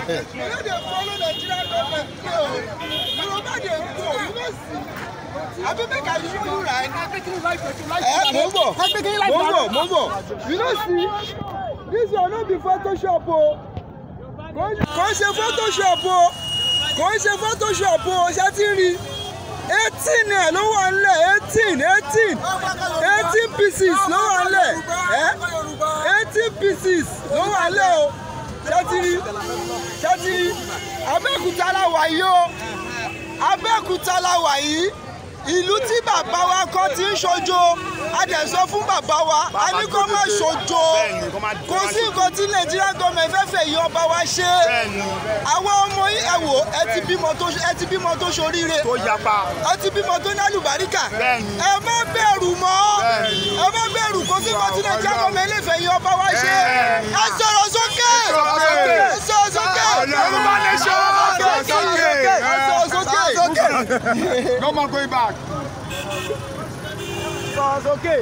dey follow Nigerian government play o. Yoruba dey go, you no see. Abi make I show you right. Mo ń bọ̀. You no see. This one no be Photoshop o. Kò ń ṣe Photoshop o. Kò ń ṣe Photoshop o. Ṣé ti rí? 18 ẹ̀ ló wà nílẹ̀ 18 pieces ló wà nílẹ̀ 18 pieces ló wà nílẹ̀ o. Ṣé ti rí? Abẹ́òkúta la wà yìí o. Abẹ́òkúta la wà yìí. Ìlú tí bàbá wa kọ́ ti ń ṣojo, a dẹ̀ sọ fún bàbá wa, a ní kó má ṣojo. Kò sí nǹkan tí Nàìjíríà gọ́ọ̀mẹ̀ fẹ́fẹ́ yìí ọba wa ṣe. Àwọn ọmọ yìí ẹ wò ẹ ti bímọ tó ṣoríire. Ẹ ti bímọ tó ní àlùbáríkà. Ẹ má bẹ̀rù mọ́. Ẹ má bẹ̀rù kò sí nǹkan tí Nàìjíríà gọ́ọ̀mẹ̀ lè fẹ́ yìí ọba wa ṣe. Ẹ sọ̀rọ̀ sókè. Ẹ sọ̀rọ̀ sókè. Yorùbá nation. No more going back. So, okay.